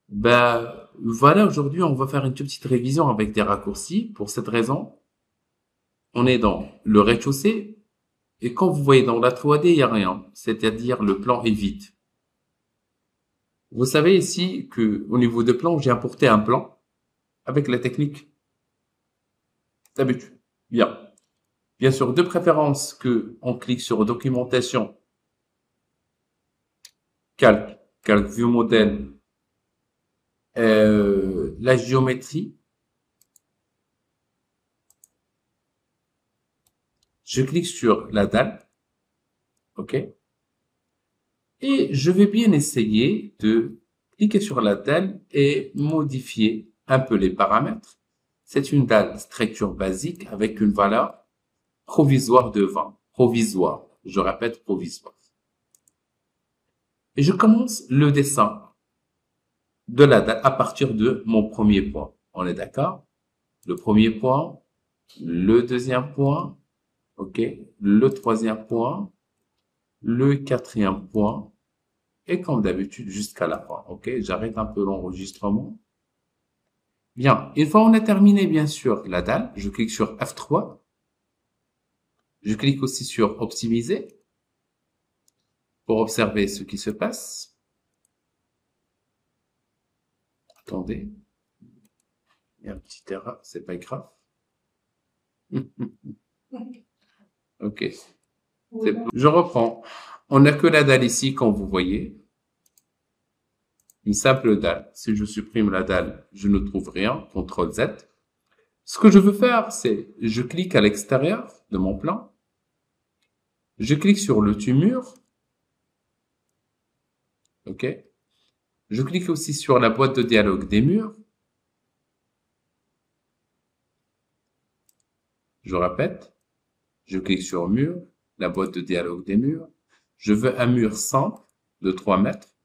Ben, voilà, aujourd'hui, on va faire une toute petite révision avec des raccourcis. Pour cette raison, on est dans le rez-de-chaussée et quand vous voyez dans la 3D, il n'y a rien. C'est-à-dire le plan est vide. Vous savez ici que au niveau de plan, j'ai importé un plan avec la technique d'habitude. Bien. Bien sûr, de préférence que on clique sur documentation, calque view modèle, la géométrie. Je clique sur la dalle, ok? Et je vais bien essayer de cliquer sur la dalle et modifier un peu les paramètres. C'est une dalle structure basique avec une valeur provisoire de 20. Provisoire. Je répète, provisoire. Et je commence le dessin de la dalle à partir de mon premier point. On est d'accord? Le premier point, le deuxième point, ok? Le troisième point, le quatrième point, et comme d'habitude jusqu'à la fin, ok? J'arrête un peu l'enregistrement. Bien, une fois on a terminé bien sûr la dalle, je clique sur F3, je clique aussi sur optimiser pour observer ce qui se passe. Attendez, il y a un petit erreur, c'est pas grave. Ok, je reprends. On n'a que la dalle ici, comme vous voyez. Une simple dalle. Si je supprime la dalle, je ne trouve rien. CTRL Z. Ce que je veux faire, c'est je clique à l'extérieur de mon plan. Je clique sur le mur. OK. Je clique aussi sur la boîte de dialogue des murs. Je répète. Je clique sur mur, la boîte de dialogue des murs. Je veux un mur simple de 3 mètres.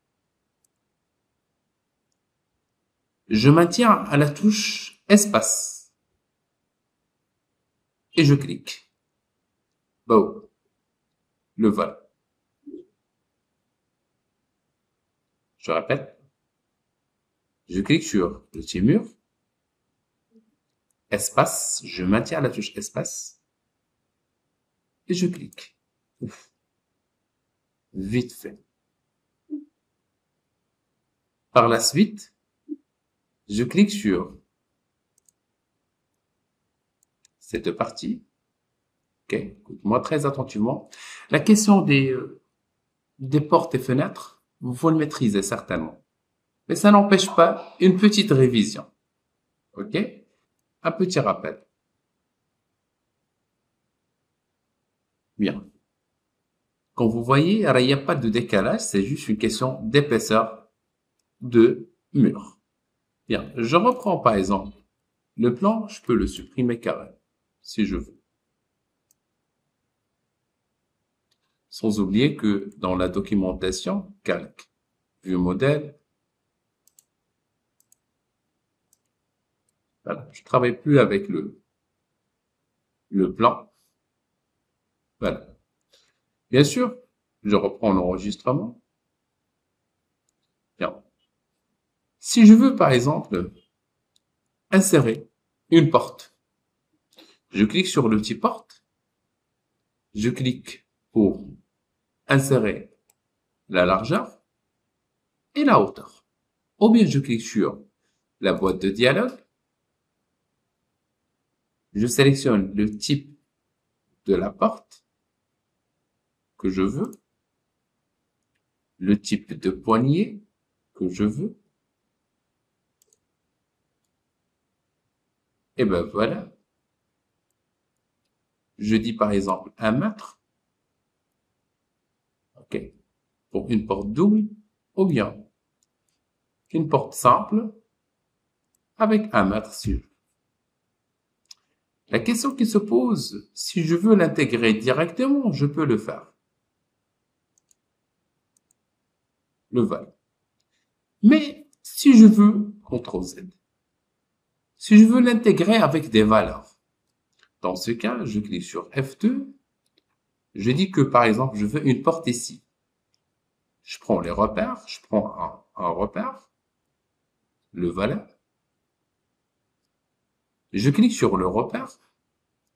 Je maintiens à la touche espace. Et je clique. Bon. Le vol. Je répète. Je clique sur le petit mur. Espace. Je maintiens à la touche espace. Et je clique. Ouf. Vite fait. Par la suite, je clique sur cette partie. Ok, écoute-moi très attentivement. La question des portes et fenêtres, vous le maîtrisez certainement. Mais ça n'empêche pas une petite révision. Ok? Un petit rappel. Bien. Comme vous voyez, il n'y a pas de décalage, c'est juste une question d'épaisseur de mur. Bien. Je reprends par exemple le plan, je peux le supprimer carrément, si je veux. Sans oublier que dans la documentation, calque, vue modèle, voilà, je travaille plus avec le plan. Voilà. Bien sûr, je reprends l'enregistrement. Bien. Si je veux, par exemple, insérer une porte, je clique sur le petit porte, je clique pour insérer la largeur et la hauteur. Ou bien je clique sur la boîte de dialogue, je sélectionne le type de la porte que je veux, le type de poignée que je veux, et ben voilà. Je dis par exemple 1 mètre, ok, pour une porte double, ou bien une porte simple avec 1 mètre sur. La question qui se pose, si je veux l'intégrer directement, je peux le faire. Le val. Mais si je veux, CTRL Z. Si je veux l'intégrer avec des valeurs, dans ce cas, je clique sur F2. Je dis que par exemple, je veux une porte ici. Je prends les repères, je prends un repère. Le voilà. Je clique sur le repère.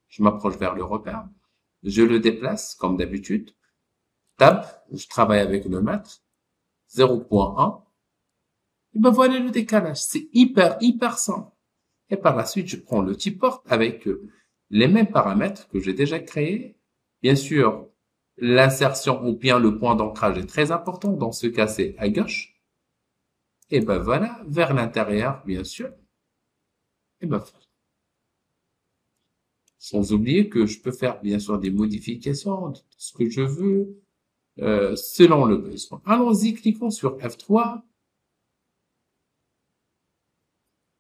Je m'approche vers le repère. Je le déplace comme d'habitude. Tab, je travaille avec le mètre. 0.1. Et ben voilà le décalage. C'est hyper simple. Et par la suite, je prends l'outil porte avec les mêmes paramètres que j'ai déjà créés. Bien sûr, l'insertion ou bien le point d'ancrage est très important. Dans ce cas, c'est à gauche. Et ben voilà, vers l'intérieur, bien sûr. Et ben voilà. Sans oublier que je peux faire, bien sûr, des modifications de ce que je veux, selon le besoin. Allons-y, cliquons sur F3.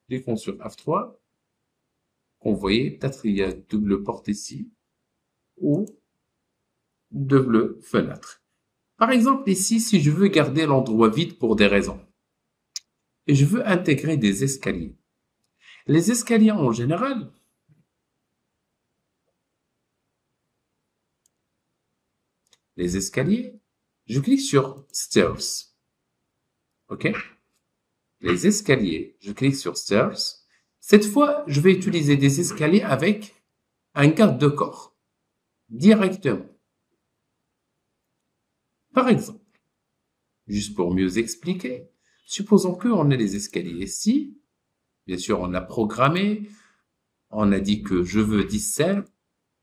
Cliquons sur F3. Vous voyez, peut-être il y a double porte ici ou double fenêtre. Par exemple, ici, si je veux garder l'endroit vide pour des raisons et je veux intégrer des escaliers. Les escaliers en général, je clique sur Stairs. OK? Les escaliers, je clique sur Stairs. Cette fois, je vais utiliser des escaliers avec un garde de corps directement. Par exemple, juste pour mieux expliquer, supposons qu'on ait les escaliers ici. Bien sûr, on a programmé. On a dit que je veux 17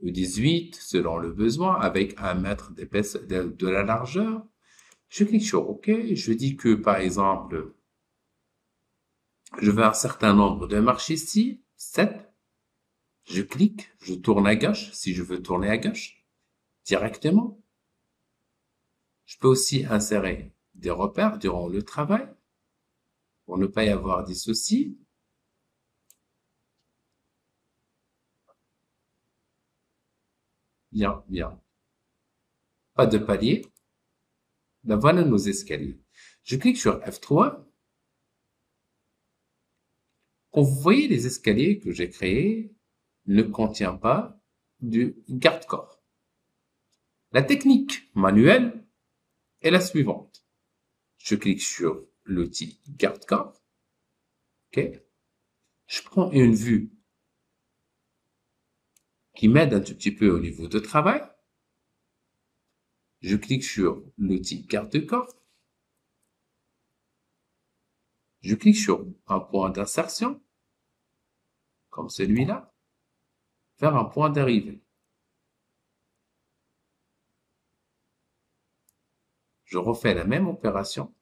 ou 18 selon le besoin avec 1 mètre d'épaisseur de la largeur. Je clique sur OK. Je dis que, par exemple, je veux un certain nombre de marches ici, 7. Je clique, je tourne à gauche si je veux tourner à gauche directement. Je peux aussi insérer des repères durant le travail pour ne pas y avoir des soucis. Bien. Pas de palier. Ben voilà nos escaliers. Je clique sur F3. Quand vous voyez les escaliers que j'ai créés, ne contient pas du garde-corps. La technique manuelle est la suivante. Je clique sur l'outil garde-corps. OK. Je prends une vue qui m'aide un tout petit peu au niveau de travail. Je clique sur l'outil garde-corps. Je clique sur un point d'insertion, comme celui-là, vers un point d'arrivée. Je refais la même opération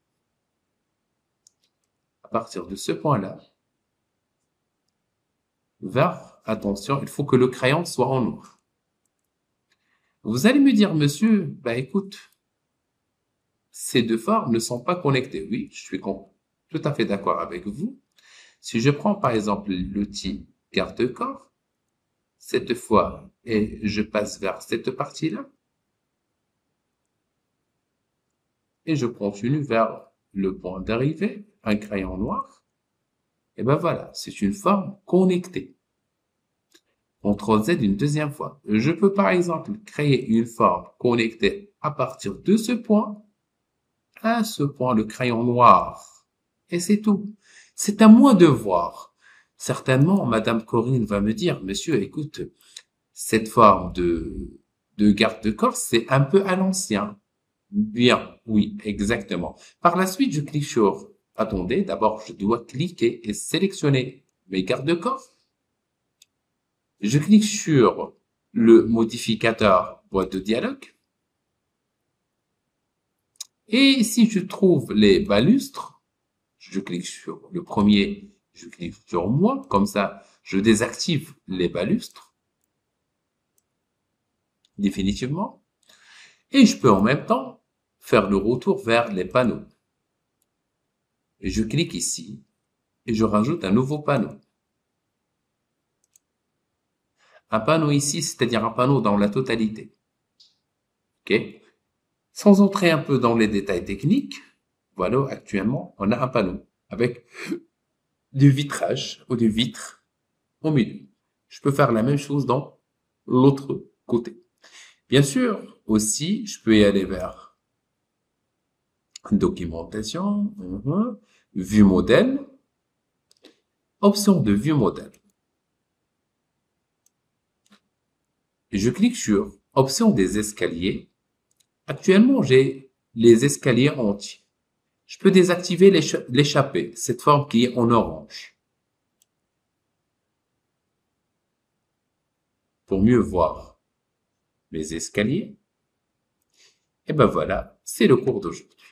à partir de ce point-là, vers, attention, il faut que le crayon soit en noir. Vous allez me dire, monsieur, bah écoute, ces deux formes ne sont pas connectées. Oui, je suis tout à fait d'accord avec vous. Si je prends par exemple l'outil garde-corps, cette fois, et je passe vers cette partie-là, et je continue vers le point d'arrivée, un crayon noir, et ben voilà, c'est une forme connectée. CTRL Z une deuxième fois. Je peux par exemple créer une forme connectée à partir de ce point, à ce point, le crayon noir. Et c'est tout. C'est à moi de voir. Certainement, Madame Corinne va me dire, monsieur, écoute, cette forme de garde-corps, c'est un peu à l'ancien. Bien, oui, exactement. Par la suite, je clique sur, attendez, d'abord, je dois cliquer et sélectionner mes garde-corps. Je clique sur le modificateur boîte de dialogue. Et si je trouve les balustres, je clique sur le premier, je clique sur moi, comme ça, je désactive les balustres, définitivement. Et je peux en même temps faire le retour vers les panneaux. Et je clique ici, et je rajoute un nouveau panneau. Un panneau ici, c'est-à-dire un panneau dans la totalité. OK? Sans entrer un peu dans les détails techniques, voilà, actuellement, on a un panneau avec du vitrage ou des vitres au milieu. Je peux faire la même chose dans l'autre côté. Bien sûr, aussi, je peux y aller vers documentation, vue modèle. option de vue modèle. Et je clique sur option des escaliers. Actuellement, j'ai les escaliers entiers. Je peux désactiver l'échappée, cette forme qui est en orange. Pour mieux voir mes escaliers. Et ben voilà, c'est le cours d'aujourd'hui.